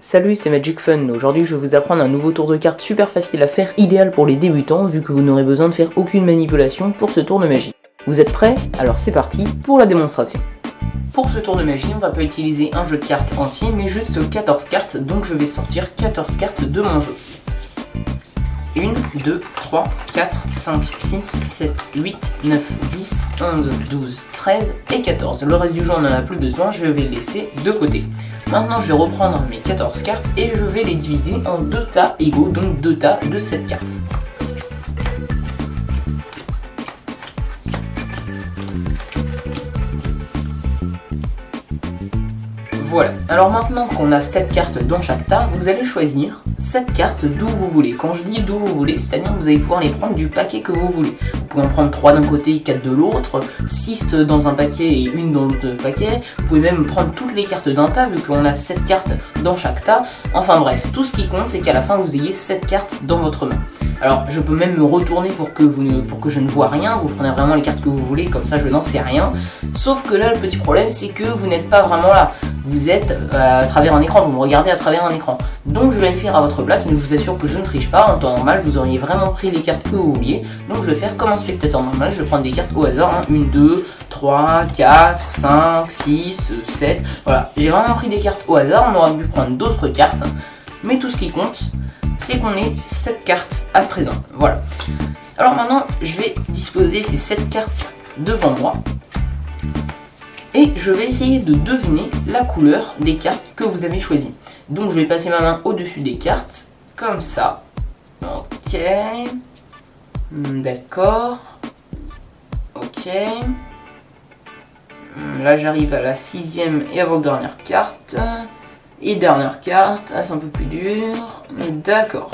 Salut, c'est Magic Fun. Aujourd'hui, je vais vous apprendre un nouveau tour de cartes super facile à faire, idéal pour les débutants, vu que vous n'aurez besoin de faire aucune manipulation pour ce tour de magie. Vous êtes prêts? Alors c'est parti pour la démonstration. Pour ce tour de magie, on va pas utiliser un jeu de cartes entier, mais juste 14 cartes, donc je vais sortir 14 cartes de mon jeu. 1, 2, 3, 4, 5, 6, 7, 8, 9, 10, 11, 12, 13 et 14. Le reste du jeu, on n'en a plus besoin, je vais le laisser de côté. Maintenant, je vais reprendre mes 14 cartes et je vais les diviser en 2 tas égaux, donc 2 tas de 7 cartes. Voilà, alors maintenant qu'on a 7 cartes dans chaque tas, vous allez choisir 7 cartes d'où vous voulez. Quand je dis d'où vous voulez, c'est-à-dire que vous allez pouvoir les prendre du paquet que vous voulez. Vous pouvez en prendre 3 d'un côté, 4 de l'autre, 6 dans un paquet et une dans l'autre paquet. Vous pouvez même prendre toutes les cartes d'un tas, vu qu'on a 7 cartes dans chaque tas. Enfin bref, tout ce qui compte, c'est qu'à la fin, vous ayez 7 cartes dans votre main. Alors, je peux même me retourner pour que je ne vois rien. Vous prenez vraiment les cartes que vous voulez, comme ça je n'en sais rien. Sauf que là, le petit problème, c'est que vous n'êtes pas vraiment là. Vous êtes à travers un écran, vous me regardez à travers un écran. Donc je vais le faire à votre place, mais je vous assure que je ne triche pas. En temps normal, vous auriez vraiment pris les cartes que vous vouliez. Donc je vais faire comme un spectateur normal, je vais prendre des cartes au hasard. 1, 2, 3, 4, 5, 6, 7. Voilà, j'ai vraiment pris des cartes au hasard. On aurait pu prendre d'autres cartes. Mais tout ce qui compte, c'est qu'on ait 7 cartes à présent. Voilà. Alors maintenant, je vais disposer ces 7 cartes devant moi. Et je vais essayer de deviner la couleur des cartes que vous avez choisies. Donc je vais passer ma main au-dessus des cartes, comme ça. Ok. D'accord. Ok. Là j'arrive à la 6e et avant-dernière carte. Et dernière carte, c'est un peu plus dur. D'accord.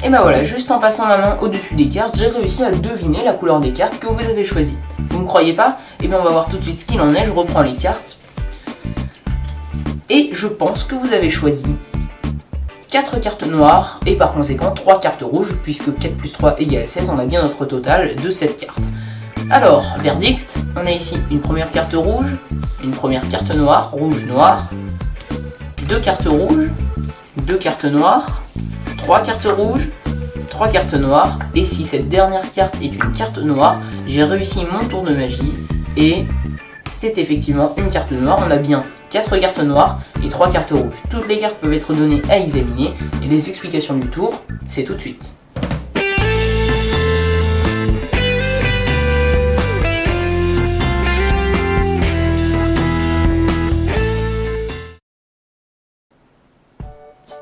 Et ben voilà, juste en passant ma main au-dessus des cartes, j'ai réussi à deviner la couleur des cartes que vous avez choisies. Vous me croyez pas? Et bien on va voir tout de suite ce qu'il en est. Je reprends les cartes. Et je pense que vous avez choisi 4 cartes noires et par conséquent 3 cartes rouges, puisque 4 plus 3 égale 7, on a bien notre total de 7 cartes. Alors, verdict, on a ici une première carte rouge, une première carte noire, rouge, noir, 2 cartes rouges, 2 cartes noires, 3 cartes rouges, 3 cartes noires, et si cette dernière carte est une carte noire, j'ai réussi mon tour de magie, et c'est effectivement une carte noire. On a bien 4 cartes noires et 3 cartes rouges. Toutes les cartes peuvent être données à examiner, et les explications du tour, c'est tout de suite.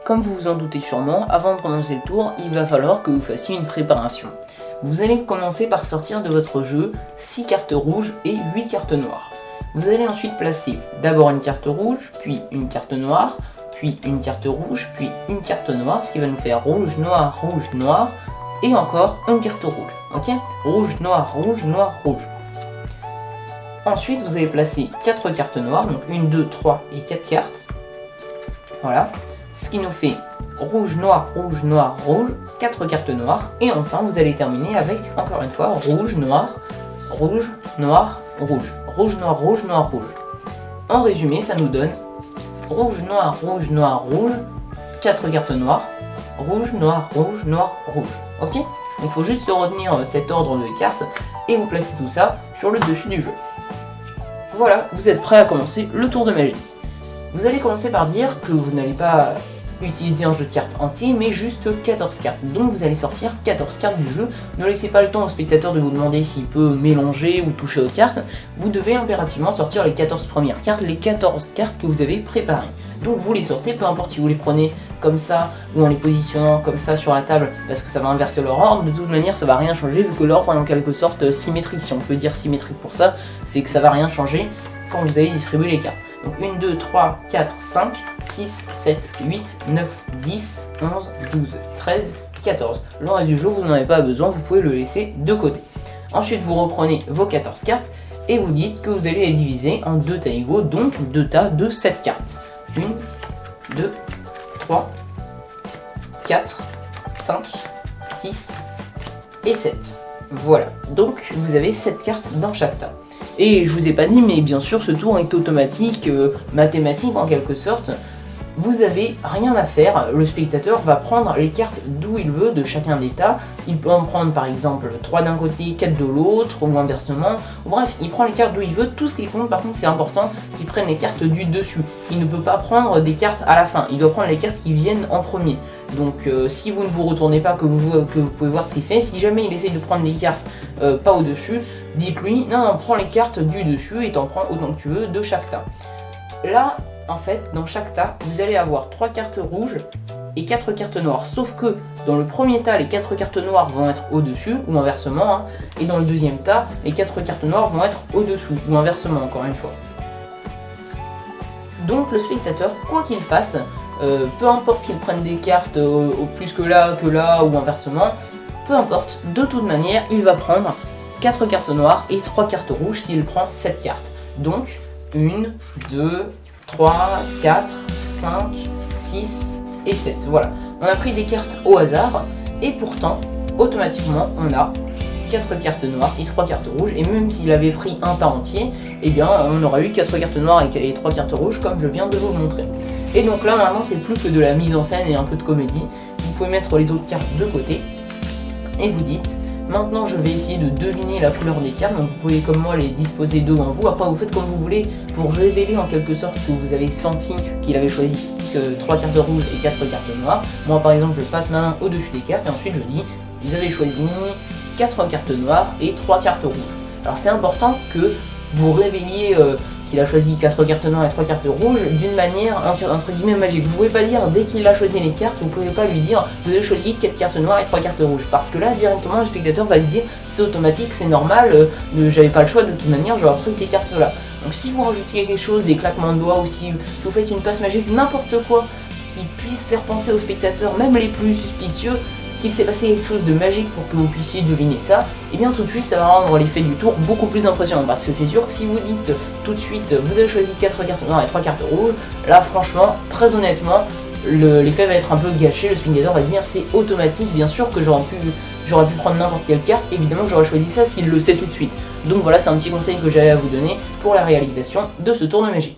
Comme vous vous en doutez sûrement, avant de commencer le tour, il va falloir que vous fassiez une préparation. Vous allez commencer par sortir de votre jeu 6 cartes rouges et 8 cartes noires. Vous allez ensuite placer d'abord une carte rouge, puis une carte noire, puis une carte rouge, puis une carte noire, ce qui va nous faire rouge, noir, et encore une carte rouge. Ok? Rouge, noir, rouge. Ensuite, vous allez placer 4 cartes noires, donc 1, 2, 3 et 4 cartes. Voilà. Ce qui nous fait rouge, noir, 4 cartes noires. Et enfin, vous allez terminer avec, encore une fois, rouge, noir, rouge. En résumé, ça nous donne rouge, noir, 4 cartes noires, rouge, noir. Ok? Donc il faut juste retenir cet ordre de cartes et vous placez tout ça sur le dessus du jeu. Voilà, vous êtes prêts à commencer le tour de magie. Vous allez commencer par dire que vous n'allez pas utiliser un jeu de cartes entier, mais juste 14 cartes. Donc vous allez sortir 14 cartes du jeu. Ne laissez pas le temps au spectateur de vous demander s'il peut mélanger ou toucher aux cartes. Vous devez impérativement sortir les 14 premières cartes, les 14 cartes que vous avez préparées. Donc vous les sortez, peu importe si vous les prenez comme ça ou en les positionnant comme ça sur la table, parce que ça va inverser leur ordre. De toute manière, ça va rien changer vu que l'ordre est en quelque sorte symétrique. Si on peut dire symétrique pour ça, c'est que ça va rien changer quand vous allez distribuer les cartes. Donc 1, 2, 3, 4, 5, 6, 7, 8, 9, 10, 11, 12, 13, 14. Le reste du jeu, vous n'en avez pas besoin, vous pouvez le laisser de côté. Ensuite, vous reprenez vos 14 cartes et vous dites que vous allez les diviser en 2 tas égaux, donc 2 tas de 7 cartes. 1, 2, 3, 4, 5, 6 et 7. Voilà, donc vous avez 7 cartes dans chaque tas. Et je vous ai pas dit, mais bien sûr ce tour est automatique, mathématique en quelque sorte. vous avez rien à faire, le spectateur va prendre les cartes d'où il veut, de chacun des tas. Il peut en prendre par exemple 3 d'un côté, 4 de l'autre, ou inversement. Bref, il prend les cartes d'où il veut. Tout ce qui compte, par contre, c'est important qu'il prenne les cartes du dessus. Il ne peut pas prendre des cartes à la fin, il doit prendre les cartes qui viennent en premier. Donc si vous ne vous retournez pas, que vous pouvez voir ce qu'il fait, si jamais il essaye de prendre les cartes pas au dessus, dites-lui non, prends les cartes du dessus et t'en prends autant que tu veux de chaque tas. Là, en fait, dans chaque tas, vous allez avoir 3 cartes rouges et 4 cartes noires. Sauf que dans le premier tas, les 4 cartes noires vont être au-dessus, ou inversement, hein, et dans le deuxième tas, les 4 cartes noires vont être au-dessous, ou inversement, encore une fois. Donc le spectateur, quoi qu'il fasse, peu importe qu'il prenne des cartes au plus que là, ou inversement, peu importe, de toute manière, il va prendre 4 cartes noires et 3 cartes rouges s'il prend 7 cartes. Donc, 1, 2, 3, 4, 5, 6 et 7. Voilà, on a pris des cartes au hasard et pourtant, automatiquement, on a 4 cartes noires et 3 cartes rouges. Et même s'il avait pris un tas entier, eh bien, on aurait eu 4 cartes noires et 3 cartes rouges comme je viens de vous le montrer. Et donc là, maintenant, c'est plus que de la mise en scène et un peu de comédie. Vous pouvez mettre les autres cartes de côté et vous dites... Maintenant, je vais essayer de deviner la couleur des cartes, donc vous pouvez comme moi les disposer devant vous. Après, vous faites comme vous voulez pour révéler en quelque sorte que vous avez senti qu'il avait choisi que 3 cartes rouges et 4 cartes noires. Moi, par exemple, je passe ma main au-dessus des cartes et ensuite je dis vous avez choisi 4 cartes noires et 3 cartes rouges. Alors, c'est important que vous révéliez qu'il a choisi 4 cartes noires et 3 cartes rouges d'une manière entre guillemets magique. Vous pouvez pas dire dès qu'il a choisi les cartes, vous pouvez pas lui dire vous avez choisi 4 cartes noires et 3 cartes rouges. Parce que là directement le spectateur va se dire c'est automatique, c'est normal, j'avais pas le choix de toute manière, j'aurais pris ces cartes là. Donc si vous rajoutez quelque chose, des claquements de doigts ou si vous faites une passe magique, n'importe quoi qui puisse faire penser au spectateur, même les plus suspicieux, qu'il s'est passé quelque chose de magique pour que vous puissiez deviner ça, et bien tout de suite ça va rendre l'effet du tour beaucoup plus impressionnant, parce que c'est sûr que si vous dites tout de suite vous avez choisi 4 cartes noires et 3 cartes rouges, là franchement, très honnêtement, l'effet va être un peu gâché, le spectateur va se dire c'est automatique, bien sûr que j'aurais pu prendre n'importe quelle carte, évidemment que j'aurais choisi ça s'il le sait tout de suite. Donc voilà, c'est un petit conseil que j'avais à vous donner pour la réalisation de ce tour de magie.